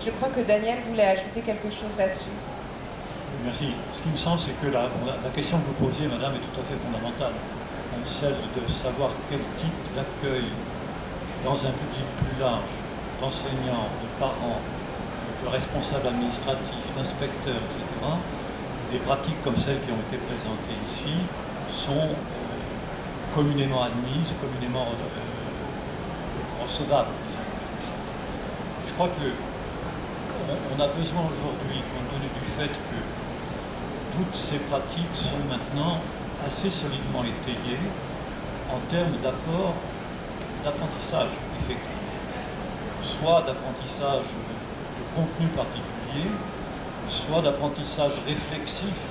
Je crois que Daniel voulait ajouter quelque chose là-dessus. Merci. Ce qui me semble, c'est que la question que vous posiez, madame, est tout à fait fondamentale. Celle de savoir quel type d'accueil dans un public plus large, d'enseignants, de parents, de responsables administratifs, d'inspecteurs, etc., des pratiques comme celles qui ont été présentées ici sont communément admises, communément recevables. Je crois qu'on a besoin aujourd'hui, compte tenu du fait que toutes ces pratiques sont maintenant assez solidement étayées en termes d'apport d'apprentissage effectif, soit d'apprentissage de contenu particulier, soit d'apprentissage réflexif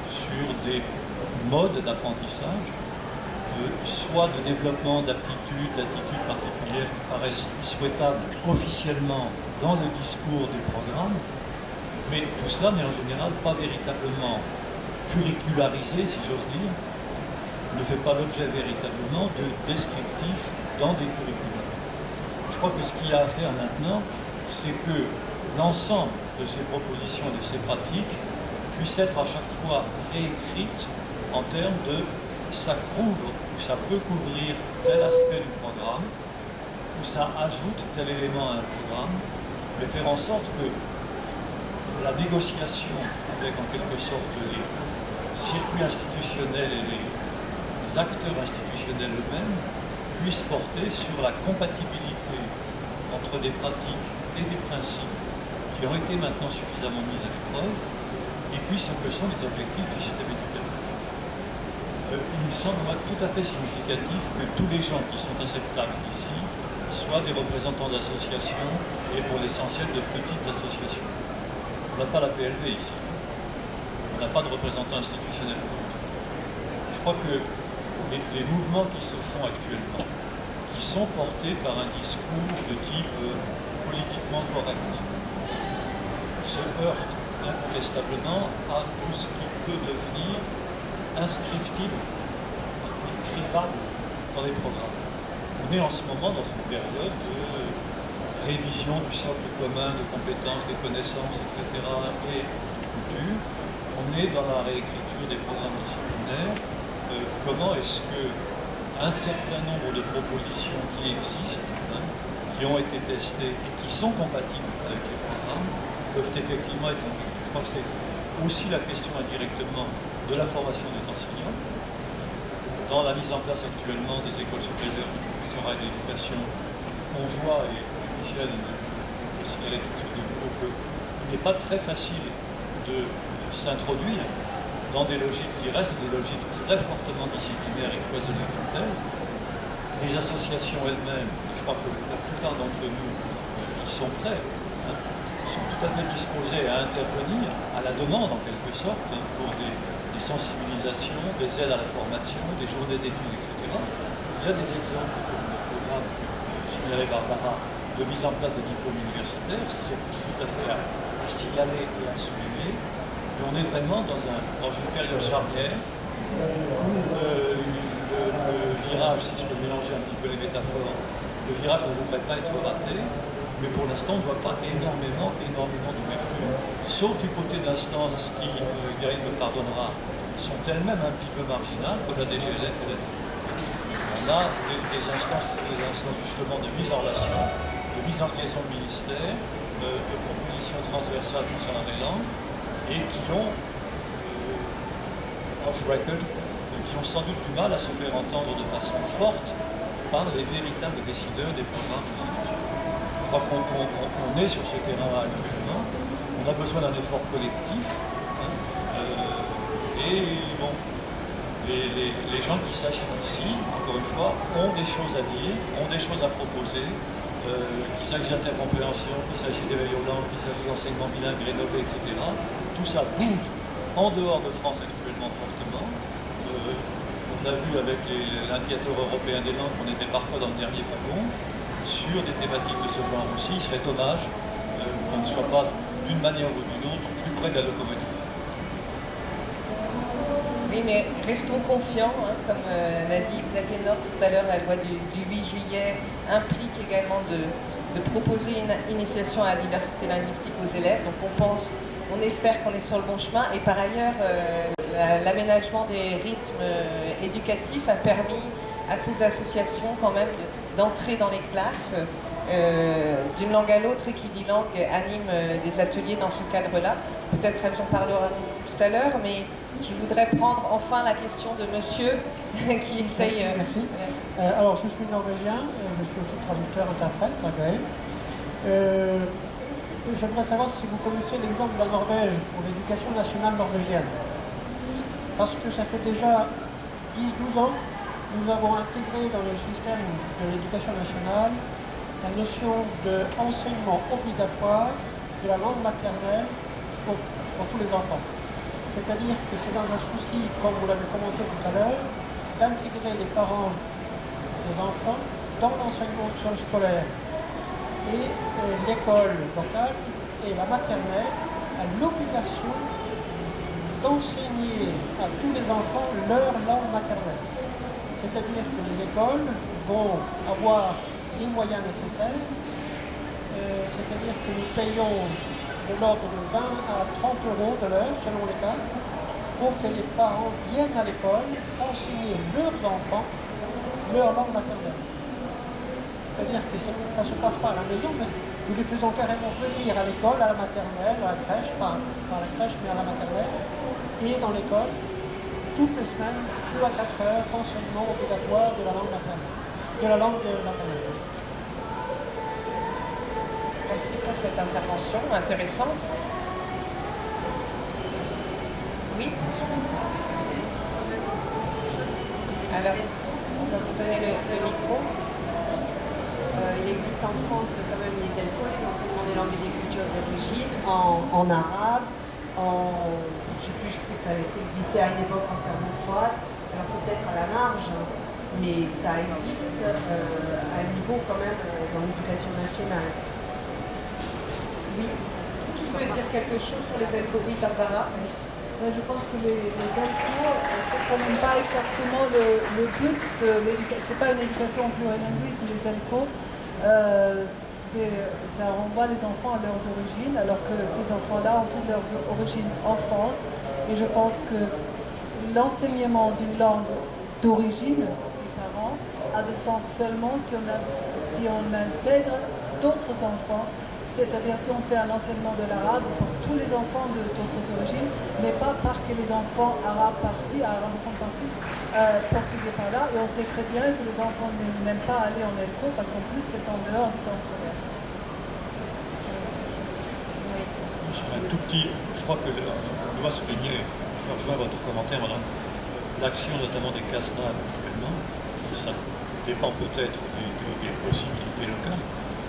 sur des modes d'apprentissage, soit de développement d'attitudes particulières qui paraissent souhaitables officiellement dans le discours des programmes, mais tout cela n'est en général pas véritablement curricularisé, si j'ose dire, ne fait pas l'objet véritablement de descriptifs dans des curricula. Je crois que ce qu'il y a à faire maintenant, c'est que l'ensemble de ces propositions et de ces pratiques puissent être à chaque fois réécrites en termes de ça couvre ou ça peut couvrir tel aspect du programme, ou ça ajoute tel élément à un programme, mais faire en sorte que la négociation avec en quelque sorte les circuits institutionnels et les acteurs institutionnels eux-mêmes puissent porter sur la compatibilité entre des pratiques et des principes qui ont été maintenant suffisamment mis à l'épreuve, et puis ce que sont les objectifs du système éducatif. Il me semble moi, tout à fait significatif que tous les gens qui sont à cette table ici soient des représentants d'associations, et pour l'essentiel de petites associations. On n'a pas la PLV ici. On n'a pas de représentants institutionnels. Je crois que les mouvements qui se font actuellement, qui sont portés par un discours de type politiquement correct, se heurtent incontestablement à tout ce qui peut devenir inscriptible, écrivable dans les programmes. On est en ce moment dans une période de révision du socle commun de compétences, de connaissances, etc. et de culture. On est dans la réécriture des programmes disciplinaires. Comment est-ce qu'un certain nombre de propositions qui existent, qui ont été testées et qui sont compatibles avec les programmes, peuvent effectivement être intégrées. Je crois que c'est aussi la question indirectement de la formation des enseignants. Dans la mise en place actuellement des écoles supérieures de professorat et d'éducation, on voit, et Michel le signalait tout de suite de nouveau, qu'il n'est pas très facile de s'introduire dans des logiques qui restent des logiques très fortement disciplinaires et cloisonnées comme telles. Les associations elles-mêmes, je crois que la plupart d'entre nous, ils sont prêts, sont tout à fait disposés à intervenir à la demande en quelque sorte pour des sensibilisations, des aides à la formation, des journées d'études, etc. Il y a des exemples comme le programme signalé Barbara de mise en place de diplômes universitaires, c'est tout à fait à signaler et à souligner. Mais on est vraiment dans une période charnière où le virage, si je peux mélanger un petit peu les métaphores, le virage ne devrait pas être raté, mais pour l'instant on ne voit pas énormément d'ouverture, sauf du côté d'instances qui, Gaël me pardonnera, sont elles-mêmes un petit peu marginales, comme la DGLF et la DGLF. On a des instances justement de mise en relation, de mise en liaison de ministère, de propositions transversales concernant les langues, et qui ont, off-record, qui ont sans doute du mal à se faire entendre de façon forte par les véritables décideurs des programmes institutionnels. Je crois qu'on est sur ce terrain-là actuellement, on a besoin d'un effort collectif, et bon, les gens qui s'achètent ici, encore une fois, ont des choses à dire, ont des choses à proposer, qu'il s'agisse d'intercompréhension, qu'il s'agisse d'éveil aux langues, qu'il s'agisse d'enseignement bilingue rénové, etc. Tout ça bouge en dehors de France actuellement fortement. On a vu avec l'indicateur européen des langues qu'on était parfois dans le dernier wagon. Sur des thématiques de ce genre aussi, il serait dommage qu'on ne soit pas, d'une manière ou d'une autre, plus près de la locomotive. Oui, mais restons confiants, comme l'a dit Xavier Nord tout à l'heure, la loi du 8 juillet implique également de de proposer une initiation à la diversité linguistique aux élèves. Donc on espère qu'on est sur le bon chemin. Et par ailleurs, l'aménagement des rythmes éducatifs a permis à ces associations quand même d'entrer dans les classes d'une langue à l'autre, et qui dit langue anime des ateliers dans ce cadre-là. Peut-être elles en parleront tout à l'heure, mais je voudrais prendre enfin la question de monsieur qui essaye... Merci. Alors, je suis norvégien, je suis aussi traducteur-interprète à Gaël. J'aimerais savoir si vous connaissez l'exemple de la Norvège pour l'éducation nationale norvégienne. Parce que ça fait déjà 10-12 ans, nous avons intégré dans le système de l'éducation nationale la notion d'enseignement obligatoire de la langue maternelle pour tous les enfants. C'est-à-dire que c'est dans un souci, comme vous l'avez commenté tout à l'heure, d'intégrer les parents des enfants dans l'enseignement scolaire. Et l'école locale et la maternelle a l'obligation d'enseigner à tous les enfants leur langue maternelle. C'est-à-dire que les écoles vont avoir les moyens nécessaires, c'est-à-dire que nous payons de l'ordre de 20 à 30 euros de l'heure, selon les cas, pour que les parents viennent à l'école enseigner leurs enfants leur langue maternelle. C'est-à-dire que ça ne se passe pas à la maison, mais nous les faisons carrément venir à l'école, à la maternelle, à la crèche, pas à la crèche, mais à la maternelle, et dans l'école, toutes les semaines, 2 à 4 heures d'enseignement obligatoire de la langue maternelle, de la langue maternelle. Merci pour cette intervention intéressante. Oui, si je peux. Alors, on va vous donner le micro. Il existe en France quand même les ELCO, les enseignements des langues et des cultures d'origine, en arabe, je sais que ça existait à une époque en cerveau froid, alors c'est peut-être à la marge, mais ça existe à un niveau quand même dans l'éducation nationale. Oui. Qui veut dire quelque chose sur les ELCO? Oui, Barbara. Je pense que les ELCO, c'est quand même pas exactement le but de l'éducation. C'est pas une éducation plurilinguiste, les ELCO. Ça renvoie les enfants à leurs origines, alors que ces enfants-là ont toutes leurs origines en France. Et je pense que l'enseignement d'une langue d'origine des parents a de sens seulement si on intègre d'autres enfants. C'est-à-dire si on fait un enseignement de l'arabe pour tous les enfants d'autres origines, mais pas parce que les enfants arabes par-ci, arabophones par-ci, portugais par-là, et on sait très bien que les enfants n'aiment pas aller en ELCO parce qu'en plus c'est en dehors du temps scolaire. Je crois que on doit souligner, je rejoins votre commentaire, madame, l'action notamment des CASNAV actuellement, ça dépend peut-être des possibilités locales.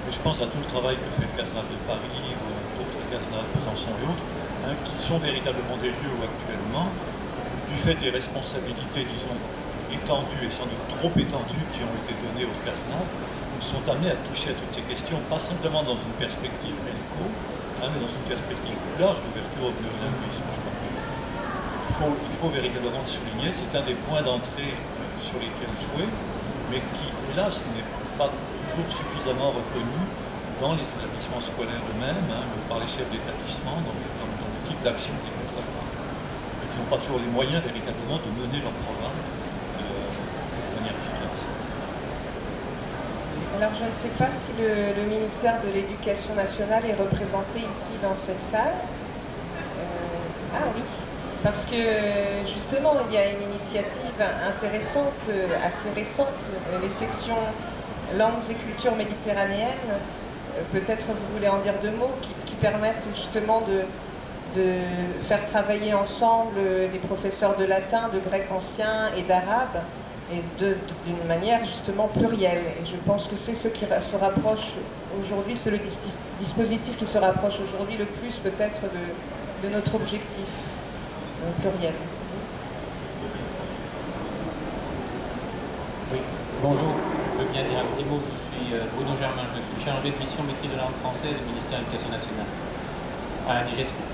Mais je pense à tout le travail que fait le CASNAV de Paris ou d'autres CASNAV, Besançon et autres, qui sont véritablement des lieux où actuellement, du fait des responsabilités, disons, étendues et sans doute trop étendues qui ont été données au CASNAV, nous sont amenés à toucher à toutes ces questions, pas simplement dans une perspective ELCO, mais dans une perspective plus large d'ouverture au plurilinguisme. Je crois qu'il faut véritablement le souligner, c'est un des points d'entrée sur lesquels jouer, mais qui, hélas, n'est pas toujours suffisamment reconnu dans les établissements scolaires eux-mêmes, par les chefs d'établissement, dans le type d'action qu'ils peuvent avoir, et qui n'ont pas toujours les moyens véritablement de mener leur programme de manière efficace. Alors je ne sais pas si le ministère de l'Éducation nationale est représenté ici dans cette salle. Ah oui, parce que justement il y a une initiative intéressante, assez récente, les sections langues et cultures méditerranéennes, peut-être vous voulez en dire deux mots, qui permettent justement de faire travailler ensemble des professeurs de latin, de grec ancien et d'arabe, et d'une manière justement plurielle. Et je pense que c'est ce qui se rapproche aujourd'hui, c'est le dispositif qui se rapproche aujourd'hui le plus peut-être de notre objectif pluriel. Oui, bonjour, je veux bien dire un petit mot, je suis Bruno Germain, je suis chargé de mission maîtrise de la langue française du ministère de l'Éducation nationale, à la DGESCO.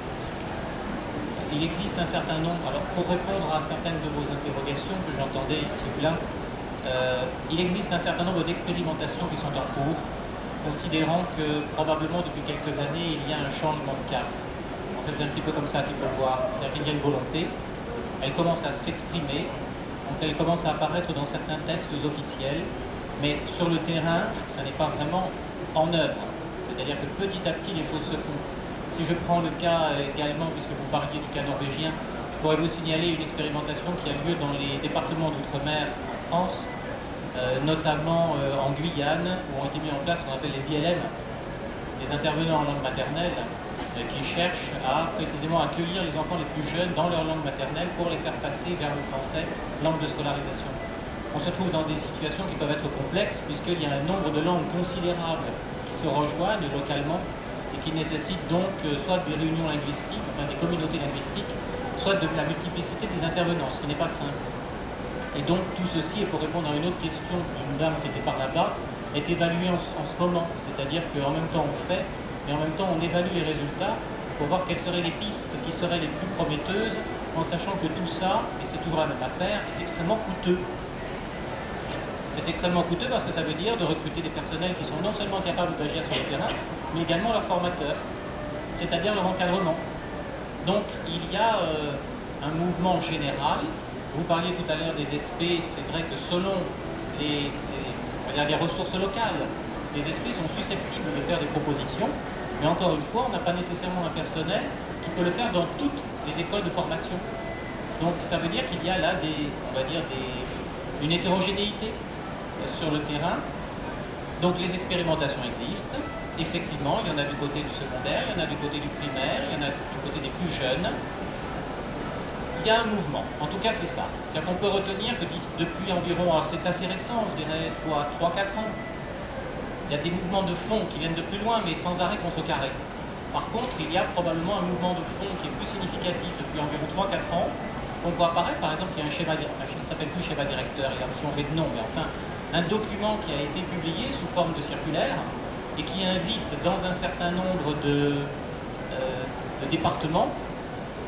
Il existe un certain nombre, alors pour répondre à certaines de vos interrogations que j'entendais ici ou là, il existe un certain nombre d'expérimentations qui sont en cours considérant que probablement depuis quelques années, il y a un changement de cap. En fait, c'est un petit peu comme ça qu'il faut le voir. C'est-à-dire qu'il y a une volonté, elle commence à s'exprimer, donc elle commence à apparaître dans certains textes officiels, mais sur le terrain, ça n'est pas vraiment en œuvre. C'est-à-dire que petit à petit, les choses se font. Si je prends le cas également, puisque vous parliez du cas norvégien, je pourrais vous signaler une expérimentation qui a lieu dans les départements d'outre-mer en France, notamment en Guyane, où ont été mis en place ce qu'on appelle les ILM, les intervenants en langue maternelle, qui cherchent à précisément accueillir les enfants les plus jeunes dans leur langue maternelle pour les faire passer vers le français, langue de scolarisation. On se trouve dans des situations qui peuvent être complexes, puisqu'il y a un nombre de langues considérables qui se rejoignent localement et qui nécessitent donc soit des réunions linguistiques, enfin des communautés linguistiques, soit de la multiplicité des intervenants, ce qui n'est pas simple. Et donc tout ceci, et pour répondre à une autre question d'une dame qui était par là-bas, est évalué en ce moment. C'est-à-dire qu'en même temps on fait, mais en même temps on évalue les résultats pour voir quelles seraient les pistes qui seraient les plus prometteuses, en sachant que tout ça, et c'est toujours la même affaire, est extrêmement coûteux. C'est extrêmement coûteux parce que ça veut dire de recruter des personnels qui sont non seulement capables d'agir sur le terrain, mais également leurs formateurs, c'est-à-dire leur encadrement. Donc il y a un mouvement général. Vous parliez tout à l'heure des SP, c'est vrai que selon les ressources locales, les SP sont susceptibles de faire des propositions, mais encore une fois, on n'a pas nécessairement un personnel qui peut le faire dans toutes les écoles de formation. Donc ça veut dire qu'il y a là une hétérogénéité sur le terrain. Donc les expérimentations existent. Effectivement, il y en a du côté du secondaire, il y en a du côté du primaire, il y en a du côté des plus jeunes. Il y a un mouvement, en tout cas c'est ça. C'est-à-dire qu'on peut retenir que depuis environ, c'est assez récent, je dirais 3-4 ans, il y a des mouvements de fond qui viennent de plus loin, mais sans arrêt contrecarré. Par contre, il y a probablement un mouvement de fond qui est plus significatif depuis environ 3-4 ans. On voit apparaître, par exemple, qu'il y a un schéma, il ne s'appelle plus schéma directeur, il a changé de nom, mais enfin, un document qui a été publié sous forme de circulaire et qui invite dans un certain nombre de départements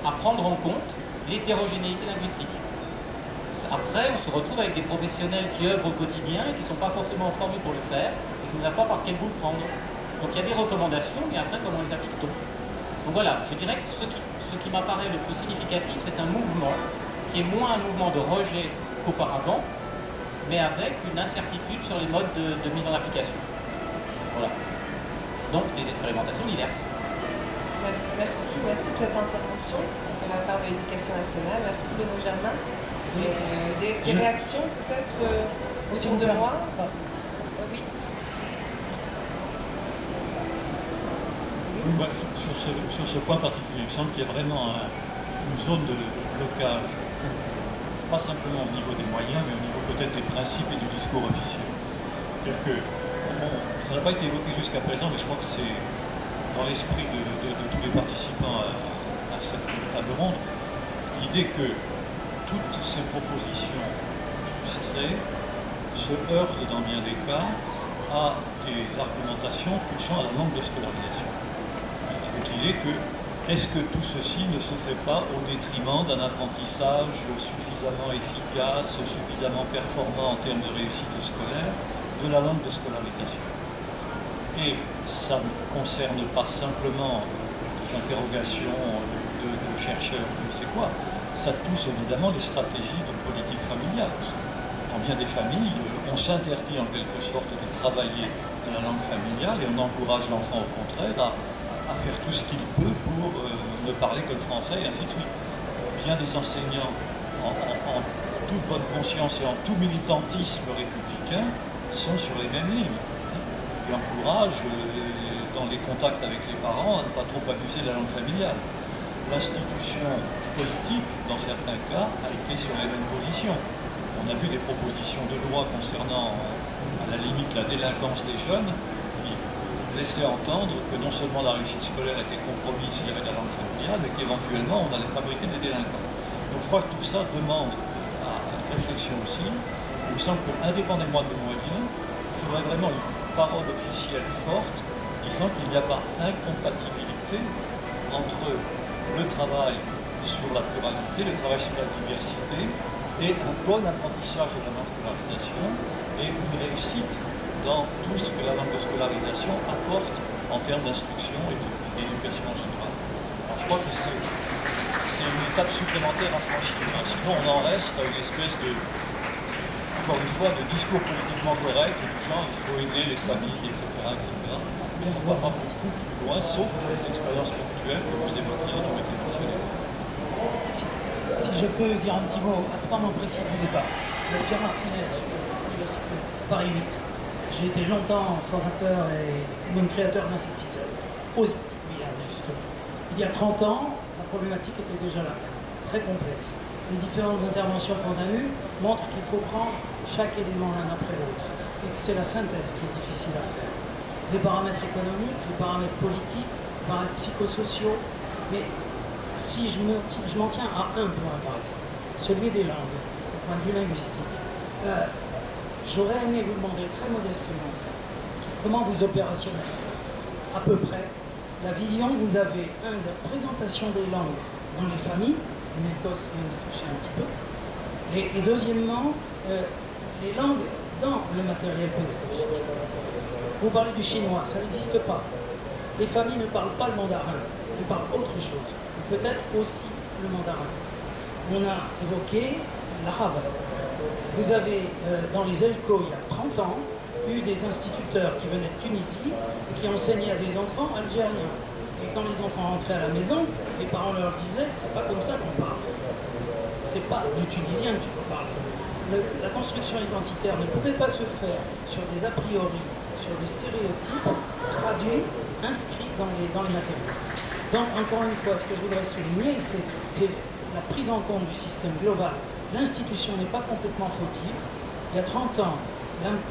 à prendre en compte l'hétérogénéité linguistique. Après, on se retrouve avec des professionnels qui œuvrent au quotidien et qui ne sont pas forcément formés pour le faire et qui ne savent pas par quel bout le prendre. Donc il y a des recommandations, mais après, comment les applique-t-on? Donc voilà, je dirais que ce qui m'apparaît le plus significatif, c'est un mouvement qui est moins un mouvement de rejet qu'auparavant, mais avec une incertitude sur les modes de mise en application. Voilà. Donc des expérimentations diverses. Merci de cette intervention de la part de l'Éducation nationale. Merci Bruno Germain. Des réactions peut-être autour de moi? Oui. Sur ce point particulier, il me semble qu'il y a vraiment une zone de blocage, pas simplement au niveau des moyens, mais au niveau peut-être des principes et du discours officiel. C'est-à-dire que, ça n'a pas été évoqué jusqu'à présent, mais je crois que c'est dans l'esprit de tous les participants à cette table ronde, l'idée que toutes ces propositions illustrées se heurtent dans bien des cas à des argumentations touchant à la langue de scolarisation. Avec l'idée que est-ce que tout ceci ne se fait pas au détriment d'un apprentissage suffisamment efficace, suffisamment performant en termes de réussite scolaire de la langue de scolarisation? Et ça ne concerne pas simplement des interrogations de chercheurs, je ne sais quoi, ça touche évidemment les stratégies de politique familiale. Dans bien des familles, on s'interdit en quelque sorte de travailler dans la langue familiale et on encourage l'enfant au contraire à faire tout ce qu'il peut pour ne parler que le français et ainsi de suite. Bien des enseignants, en toute bonne conscience et en tout militantisme républicain, sont sur les mêmes lignes. Ils encouragent, dans les contacts avec les parents, à ne pas trop abuser de la langue familiale. L'institution politique, dans certains cas, a été sur les mêmes positions. On a vu des propositions de loi concernant, à la limite, la délinquance des jeunes, qui laissaient entendre que non seulement la réussite scolaire était compromise s'il y avait de la langue familiale, mais qu'éventuellement on allait fabriquer des délinquants. Donc je crois que tout ça demande à réflexion aussi. Il me semble qu'indépendamment des moyens, il faudrait vraiment une parole officielle forte disant qu'il n'y a pas incompatibilité entre le travail sur la pluralité, le travail sur la diversité et un bon apprentissage de la scolarisation et une réussite dans tout ce que la langue de scolarisation apporte en termes d'instruction et d'éducation en général. Alors je crois que c'est une étape supplémentaire à franchir. Sinon on en reste à une espèce de, encore une fois, de discours politiquement correct, du genre il faut aider les familles, etc. Mais ça ne va pas beaucoup plus loin, sauf pour les expériences ponctuelles que vous évoquiez et qui ont été mentionnées. Si je peux dire un petit mot à ce moment précis du départ. Pierre Martinez, l'Université Paris 8. J'ai été longtemps formateur et même créateur d'un site ficelle. Aux Antilles, justement. Il y a 30 ans, la problématique était déjà là, très complexe. Les différentes interventions qu'on a eues montrent qu'il faut prendre chaque élément l'un après l'autre. Et que c'est la synthèse qui est difficile à faire. Les paramètres économiques, les paramètres politiques, les paramètres psychosociaux. Mais si je m'en tiens à un point, par exemple, celui des langues, au point de vue linguistique, j'aurais aimé vous demander très modestement comment vous opérationnalisez à peu près la vision que vous avez, de la présentation des langues dans les familles, Nelkos vient de toucher un petit peu, et deuxièmement, les langues dans le matériel pédagogique. Vous parlez du chinois, ça n'existe pas. Les familles ne parlent pas le mandarin, elles parlent autre chose, peut-être aussi le mandarin. On a évoqué l'arabe. Vous avez, dans les ELCO, il y a 30 ans, eu des instituteurs qui venaient de Tunisie et qui enseignaient à des enfants algériens. Et quand les enfants rentraient à la maison, les parents leur disaient « c'est pas comme ça qu'on parle ». C'est pas du tunisien que tu peux parler. La construction identitaire ne pouvait pas se faire sur des a priori, sur des stéréotypes traduits, inscrits dans les matériaux. Donc, encore une fois, ce que je voudrais souligner, c'est la prise en compte du système global. L'institution n'est pas complètement fautive. Il y a 30 ans,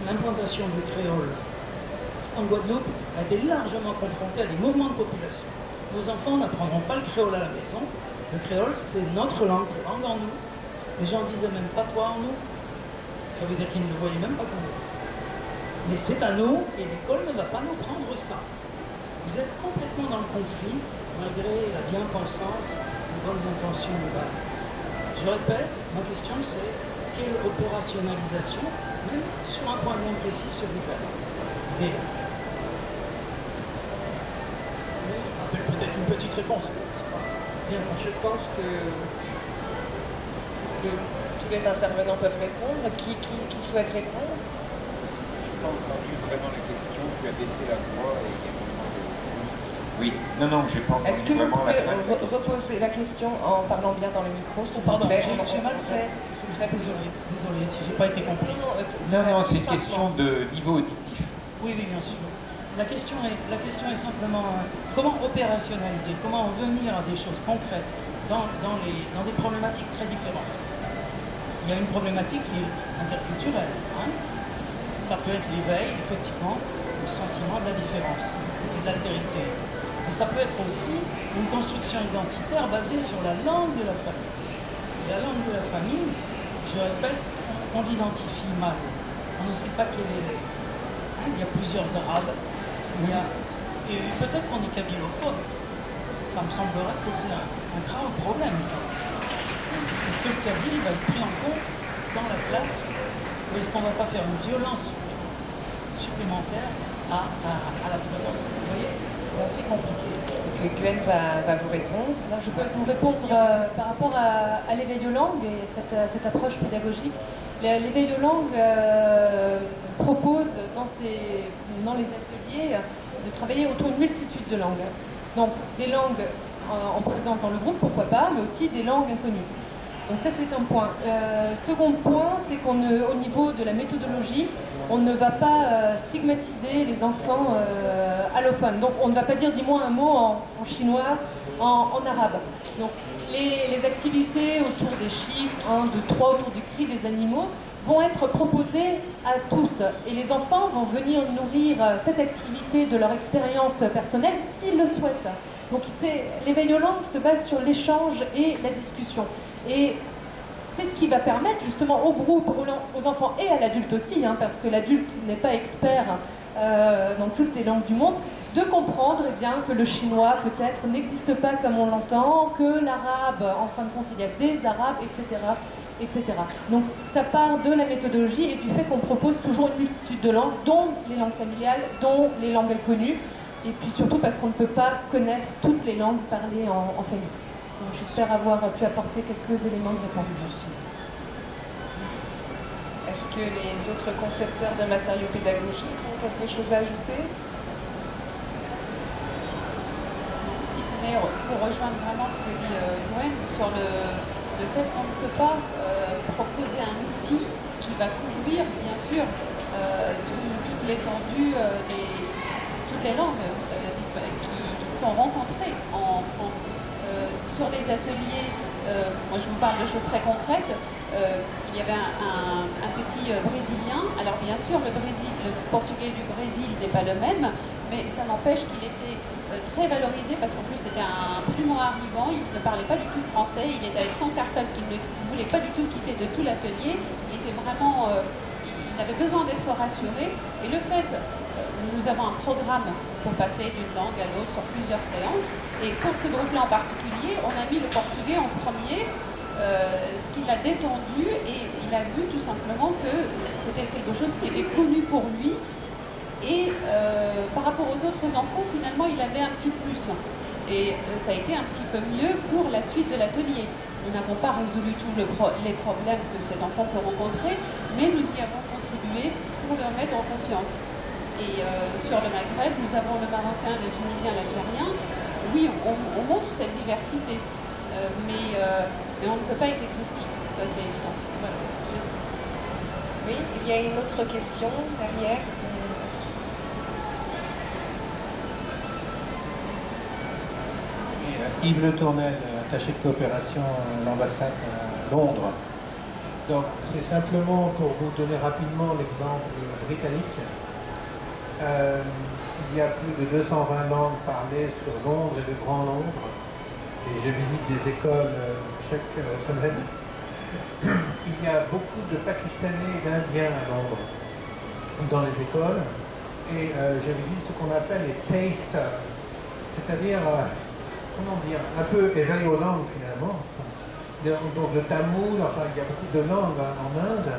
l'implantation du créole en Guadeloupe a été largement confrontée à des mouvements de population. Nos enfants n'apprendront pas le créole à la maison. Le créole, c'est notre langue, c'est langue en nous. Les gens disaient même pas toi en nous. Ça veut dire qu'ils ne le voyaient même pas comme nous. Mais c'est à nous, et l'école ne va pas nous prendre ça. Vous êtes complètement dans le conflit, malgré la bien-pensance, les bonnes intentions de base. Je répète, ma question c'est quelle opérationnalisation, même sur un point bien précis, celui de la langue. Ça appelle peut-être une petite réponse. Bien, je pense que tous les intervenants peuvent répondre. Qui souhaite répondre? Je n'ai pas entendu vraiment la question. Tu as baissé la voix et il y a un moment de... Oui, non, j'ai pas entendu. Est-ce que vous vraiment pouvez reposer la question en parlant bien dans le micro, s'il vous pardon, plaît? j'ai mal fait. Désolé si j'ai pas été compris. Non, c'est une question de niveau auditif. Oui, bien sûr. La question est simplement comment opérationnaliser, comment en venir à des choses concrètes dans des problématiques très différentes. Il y a une problématique qui est interculturelle. Ça peut être l'éveil, effectivement, le sentiment de la différence et de l'altérité. Mais ça peut être aussi une construction identitaire basée sur la langue de la famille. Et la langue de la famille, je répète, on l'identifie mal. On ne sait pas quelle elle est. Il y a plusieurs arabes. Et peut-être qu'on est kabylophobe. Ça me semblerait poser un grave problème, ça aussi. Est-ce que le kabyle va être pris en compte dans la classe ou est-ce qu'on ne va pas faire une violence supplémentaire à la pédagogie? Vous voyez, c'est assez compliqué. Donc Gwen va vous répondre. Alors, je peux vous répondre par rapport à l'éveil aux langues et cette approche pédagogique. L'éveil aux langues propose dans les ateliers de travailler autour d'une multitude de langues. Donc des langues en présence dans le groupe, pourquoi pas, mais aussi des langues inconnues. Donc ça c'est un point. Second point, c'est qu'au niveau de la méthodologie, on ne va pas stigmatiser les enfants allophones. Donc on ne va pas dire dis-moi un mot en chinois, en arabe. Donc les activités autour des chiffres, 1, 2, 3, autour du cri des animaux, vont être proposées à tous. Et les enfants vont venir nourrir cette activité de leur expérience personnelle s'ils le souhaitent. Donc l'éveil aux langues se base sur l'échange et la discussion. Et c'est ce qui va permettre justement au groupe, aux enfants et à l'adulte aussi, parce que l'adulte n'est pas expert dans toutes les langues du monde, de comprendre que le chinois peut-être n'existe pas comme on l'entend, que l'arabe, en fin de compte, il y a des arabes, etc. etc. Donc ça part de la méthodologie et du fait qu'on propose toujours une multitude de langues, dont les langues familiales, dont les langues inconnues, et puis surtout parce qu'on ne peut pas connaître toutes les langues parlées en famille. Donc j'espère avoir pu apporter quelques éléments de réponse. Merci. Est-ce que les autres concepteurs de matériaux pédagogiques ont quelque chose à ajouter? Si ce n'est pour rejoindre vraiment ce que dit Gwen sur le fait qu'on ne peut pas proposer un outil qui va couvrir bien sûr toute l'étendue toutes les langues qui sont rencontrées en France. Sur les ateliers, moi je vous parle de choses très concrètes. Il y avait un petit Brésilien. Alors bien sûr, le portugais du Brésil n'est pas le même, mais ça n'empêche qu'il était très valorisé parce qu'en plus c'était un primo-arrivant, il ne parlait pas du tout français, il était avec son cartable qu'il ne voulait pas du tout quitter de tout l'atelier. Il était vraiment, il avait besoin d'être rassuré. Et le fait, nous avons un programme pour passer d'une langue à l'autre sur plusieurs séances. Et pour ce groupe-là en particulier, on a mis le portugais en premier. Ce qui l'a détendu et il a vu tout simplement que c'était quelque chose qui était connu pour lui et par rapport aux autres enfants finalement il avait un petit plus et ça a été un petit peu mieux pour la suite de l'atelier. Nous n'avons pas résolu tous les problèmes que cet enfant peut rencontrer, mais nous y avons contribué pour le mettre en confiance. Et sur le Maghreb, nous avons le Marocain, le Tunisien, l'Algérien. Oui, on montre cette diversité, mais on ne peut pas être exhaustif, ça c'est évident. Voilà, merci. Oui, il y a une autre question derrière. Yves Le Tournel, attaché de coopération à l'ambassade à Londres. Donc c'est simplement pour vous donner rapidement l'exemple britannique. Il y a plus de 220 langues parlées sur Londres et le Grand Londres. Et je visite des écoles chaque semaine. Il y a beaucoup de Pakistanais et d'Indiens à Londres dans les écoles. Et je visite ce qu'on appelle les tasters, c'est-à-dire, comment dire, un peu éveil aux langues finalement. Donc le tamoul, enfin il y a beaucoup de langues en Inde.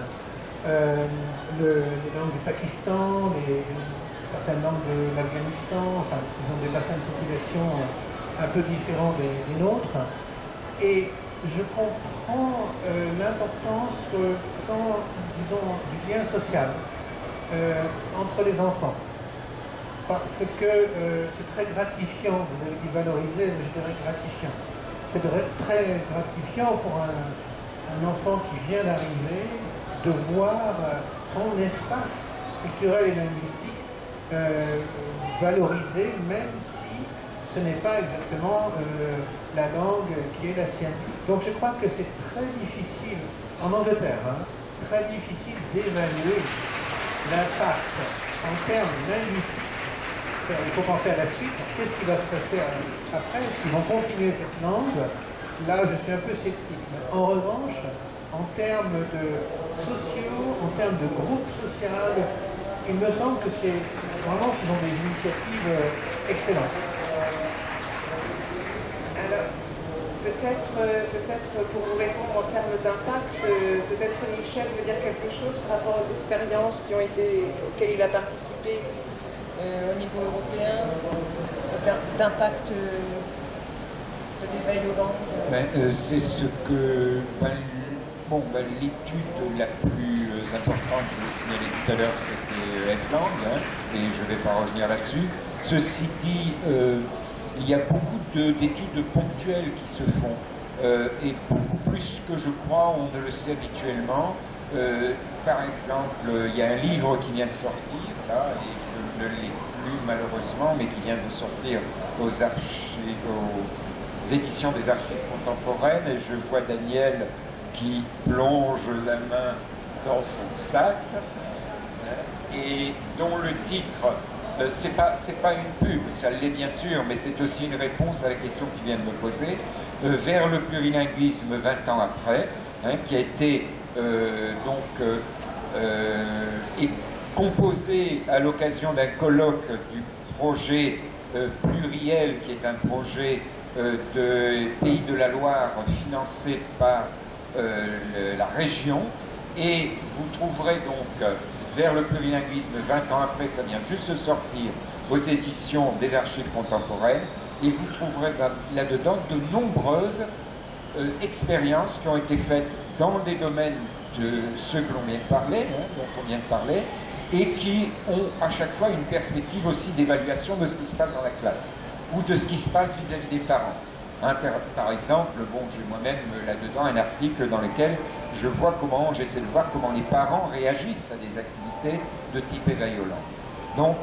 Les langues du Pakistan, certaines langues de l'Afghanistan, enfin ils ont des bassins de population un peu différents des nôtres. Et je comprends l'importance disons, du lien social entre les enfants. Parce que c'est très gratifiant, vous avez dit valoriser, mais je dirais gratifiant. C'est très gratifiant pour un enfant qui vient d'arriver de voir son espace culturel et linguistique valorisé, même si ce n'est pas exactement la langue qui est la sienne. Donc je crois que c'est très difficile, en Angleterre, très difficile d'évaluer l'impact en termes linguistiques. Il faut penser à la suite. Qu'est-ce qui va se passer après? Est-ce qu'ils vont continuer cette langue? Là, je suis un peu sceptique. Mais en revanche, en termes de sociaux, en termes de groupe social, il me semble que c'est vraiment ce sont des initiatives excellentes. Alors, peut-être pour vous répondre en termes d'impact, peut-être Michel veut dire quelque chose par rapport aux expériences auxquelles il a participé au niveau européen, d'impact de l'éveil aux langues. C'est ce que l'étude la plus importante, je l'ai signalé tout à l'heure, c'était F-Lang, et je ne vais pas revenir là-dessus. Ceci dit, il y a beaucoup d'études ponctuelles qui se font, et beaucoup plus que je crois, on ne le sait habituellement. Par exemple, il y a un livre qui vient de sortir, là, et je ne l'ai plus malheureusement, mais qui vient de sortir aux éditions des archives contemporaines, et je vois Daniel qui plonge la main dans son sac, et dont le titre, c'est pas une pub, ça l'est bien sûr, mais c'est aussi une réponse à la question qu'il vient de me poser, vers le plurilinguisme 20 ans après, qui a été composé à l'occasion d'un colloque du projet pluriel, qui est un projet de Pays de la Loire financé par la région, et vous trouverez donc vers le plurilinguisme 20 ans après, ça vient juste de sortir aux éditions des Archives contemporaines, et vous trouverez là-dedans de nombreuses expériences qui ont été faites dans des domaines de ceux que l'on vient de parler, dont on vient de parler, et qui ont à chaque fois une perspective aussi d'évaluation de ce qui se passe dans la classe, ou de ce qui se passe vis-à-vis des parents. Par exemple, bon, j'ai moi-même là-dedans un article dans lequel j'essaie de voir comment les parents réagissent à des activités de type éveil au langue. Donc,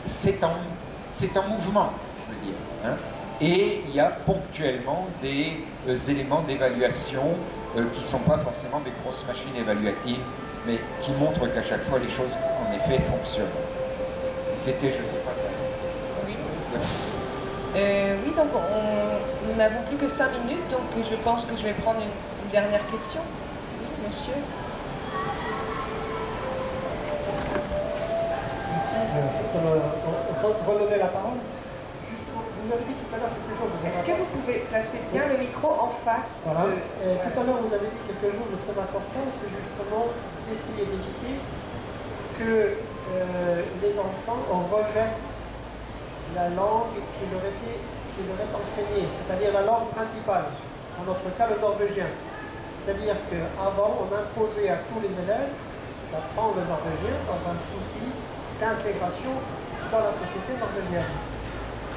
c'est en mouvement, je veux dire. Hein. Et il y a ponctuellement des éléments d'évaluation qui ne sont pas forcément des grosses machines évaluatives, mais qui montrent qu'à chaque fois les choses, en effet, fonctionnent. C'était, je ne sais pas. Oui. Oui, donc nous n'avons plus que 5 minutes, donc je pense que je vais prendre une dernière question. Oui, monsieur. Merci de redonner la parole. Justement, vous avez dit tout à l'heure quelque chose. Est-ce que vous pouvez placer bien le micro en face? Voilà. Tout à l'heure, vous avez dit quelque chose de très important, c'est justement d'essayer d'éviter que les enfants rejettent la langue qui leur est enseignée, c'est-à-dire la langue principale, en notre cas le norvégien. C'est-à-dire qu'avant, on imposait à tous les élèves d'apprendre le norvégien dans un souci d'intégration dans la société norvégienne.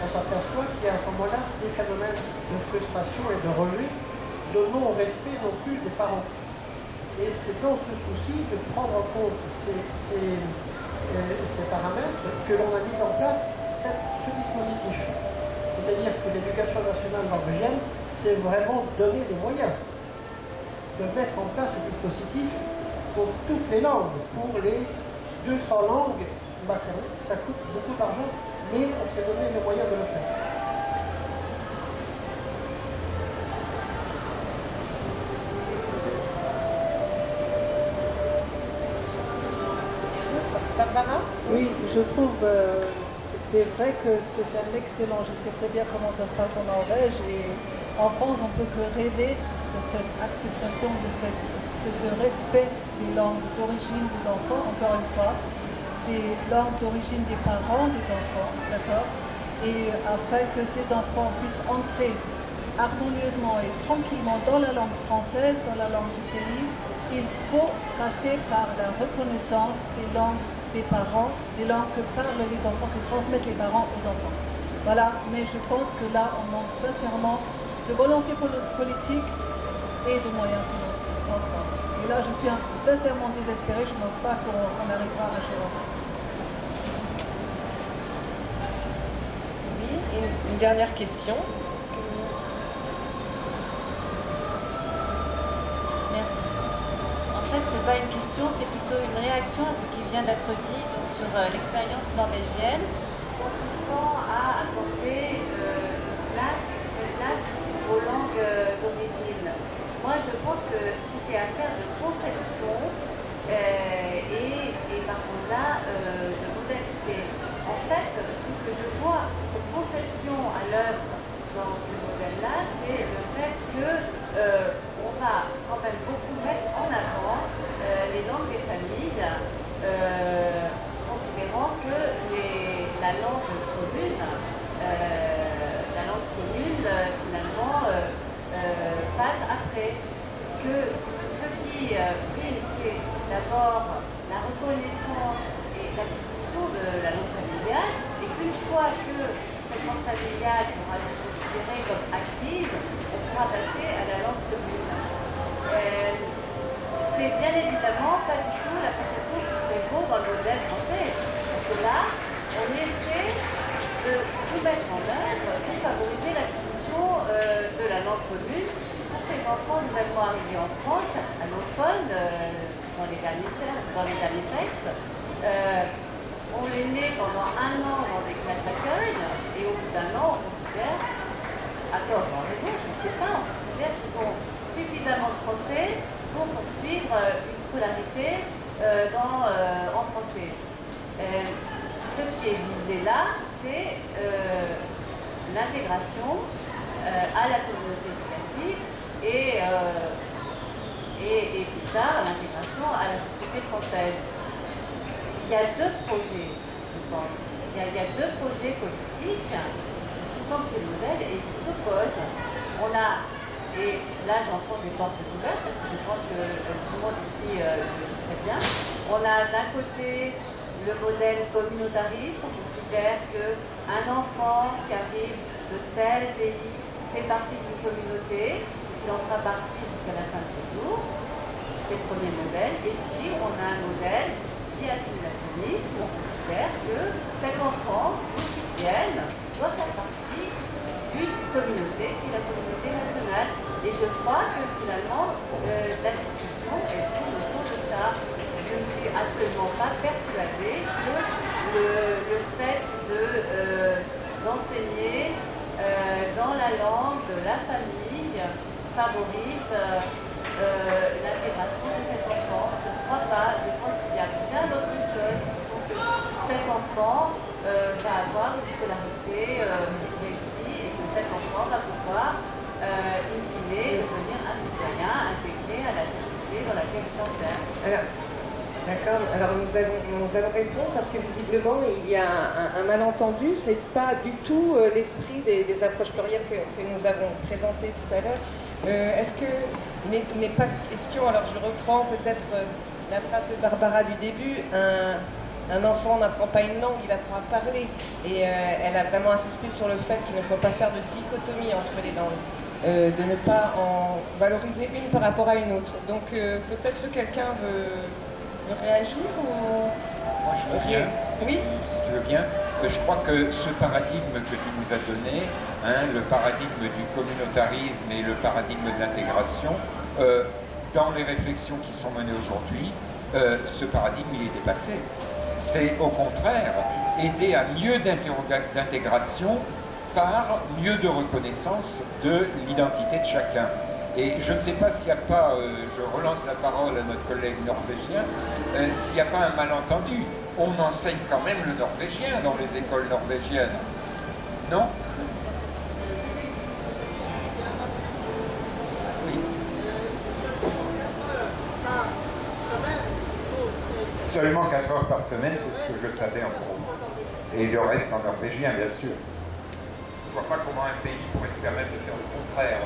On s'aperçoit qu'il y a à ce moment-là des phénomènes de frustration et de rejet, de non-respect non plus des parents. Et c'est dans ce souci de prendre en compte ces paramètres que l'on a mis en place ce dispositif. C'est-à-dire que l'éducation nationale norvégienne, c'est vraiment donner les moyens de mettre en place ce dispositif pour toutes les langues, pour les 200 langues maternelles. Ça coûte beaucoup d'argent, mais on s'est donné les moyens de le faire. Barbara? Oui, je trouve, c'est vrai que c'est un excellent, je sais très bien comment ça se passe en Norvège, et en France, on ne peut que rêver de cette acceptation, de ce respect des langues d'origine des enfants, encore une fois, des langues d'origine des parents des enfants, d'accord? Et afin que ces enfants puissent entrer harmonieusement et tranquillement dans la langue française, dans la langue du pays, il faut passer par la reconnaissance des langues des parents, des langues que parlent les enfants, que transmettent les parents aux enfants. Voilà, mais je pense que là, on manque sincèrement de volonté politique et de moyens financiers en France. Et là, je suis sincèrement désespérée, je ne pense pas qu'on arrivera à achever ça. Oui, une dernière question. Merci. En fait, ce n'est pas une question, c'est plutôt une réaction à ce qui vient d'être dit donc, sur l'expérience norvégienne, consistant à accorder une place aux langues d'origine. Moi, je pense que tout est affaire de conception et par contre là, de modalité. En fait, ce que je vois comme conception à l'œuvre dans ce modèle-là, c'est le fait que on va quand même beaucoup mettre en avant les langues des familles, considérant que la langue commune, finalement passe après. Que ce qui prime, c'est d'abord la reconnaissance et l'acquisition de la langue familiale, et qu'une fois que cette langue familiale sera considérée comme acquise, on pourra passer à la langue commune. C'est bien évidemment pas du tout la conception qui prévaut dans le modèle français, parce que là, on essaie de tout mettre en œuvre pour favoriser l'acquisition de la langue commune pour ces enfants nouvellement arrivés en France, allophones, dans les derniers textes. On les met pendant 1 an dans des classes d'accueil, et au bout d'1 an, on considère, à tort ou à raison, je ne sais pas, on considère qu'ils ont suffisamment de français pour poursuivre une scolarité en français. Ce qui est visé là, c'est l'intégration à la communauté éducative et et plus tard l'intégration à la société française. Il y a deux projets, je pense. Il y a deux projets politiques qui sous-tendent ces modèles et qui s'opposent. On a, et là j'enfonce les portes ouvertes parce que je pense que tout le monde ici le sait très bien, on a d'un côté le modèle communautariste. On considère qu'un enfant qui arrive de tel pays fait partie d'une communauté, qu'il en fera partie jusqu'à la fin de ses jours. C'est le premier modèle. Et puis on a un modèle dit assimilationniste où on considère que cet enfant quotidienne doit faire partie d'une communauté qui est la communauté nationale. Et je crois que finalement la discussion est tourne autour de ça. Je ne suis absolument pas persuadée que le fait d'enseigner dans la langue de la famille favorise l'intégration de cet enfant. Je ne crois pas. Je pense qu'il y a bien d'autres choses qui font que cet enfant va avoir une scolarité réussie et que cet enfant va pouvoir, in fine, devenir un citoyen intégré à la société dans laquelle il s'enferme. D'accord. Alors nous allons répondre parce que visiblement il y a un malentendu. Ce n'est pas du tout l'esprit des approches plurielles que nous avons présentées tout à l'heure. Est-ce qu'il n'est pas question, alors je reprends peut-être la phrase de Barbara du début, un enfant n'apprend pas une langue, il apprend à parler. Et elle a vraiment insisté sur le fait qu'il ne faut pas faire de dichotomie entre les langues, de ne pas en valoriser une par rapport à une autre. Donc peut-être que quelqu'un veut réagir ou... Moi je veux bien, oui, si tu veux bien. Je crois que ce paradigme que tu nous as donné, le paradigme du communautarisme et le paradigme de l'intégration, dans les réflexions qui sont menées aujourd'hui, ce paradigme il est dépassé. C'est au contraire aider à mieux d'intégration par mieux de reconnaissance de l'identité de chacun. Et je ne sais pas s'il n'y a pas, je relance la parole à notre collègue norvégien, s'il n'y a pas un malentendu. On enseigne quand même le norvégien dans les écoles norvégiennes. Non? Oui. Seulement 4 heures par semaine, c'est ce que je savais en gros. Et le reste en norvégien, bien sûr. Je ne vois pas comment un pays pourrait se permettre de faire le contraire.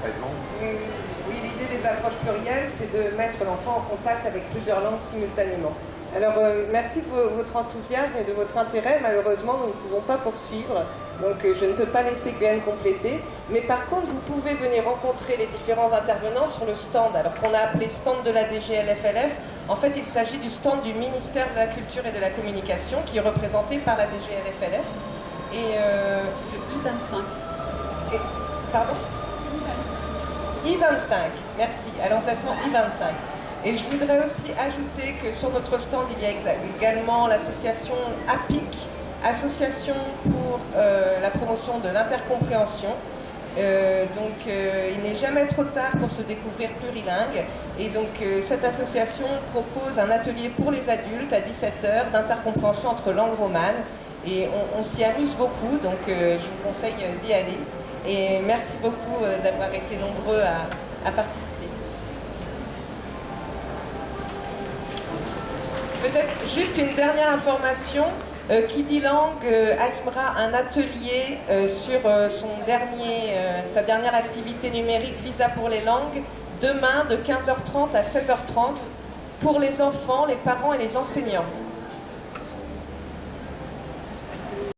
Raison. Oui, l'idée des approches plurielles, c'est de mettre l'enfant en contact avec plusieurs langues simultanément. Alors, merci de votre enthousiasme et de votre intérêt. Malheureusement, nous ne pouvons pas poursuivre, donc je ne peux pas laisser Glenn compléter. Mais par contre, vous pouvez venir rencontrer les différents intervenants sur le stand, alors qu'on a appelé stand de la DGLFLF. En fait, il s'agit du stand du ministère de la Culture et de la Communication, qui est représenté par la DGLFLF. Et le I25. Pardon ? I25, merci, à l'emplacement I25. Et je voudrais aussi ajouter que sur notre stand, il y a également l'association APIC, Association pour la promotion de l'intercompréhension. Donc il n'est jamais trop tard pour se découvrir plurilingue. Et donc cette association propose un atelier pour les adultes à 17h d'intercompréhension entre langues romanes. Et on s'y amuse beaucoup, donc je vous conseille d'y aller. Et merci beaucoup d'avoir été nombreux à participer. Peut-être juste une dernière information. Qui dit langue animera un atelier sur sa dernière activité numérique Visa pour les langues, demain de 15h30 à 16h30 pour les enfants, les parents et les enseignants.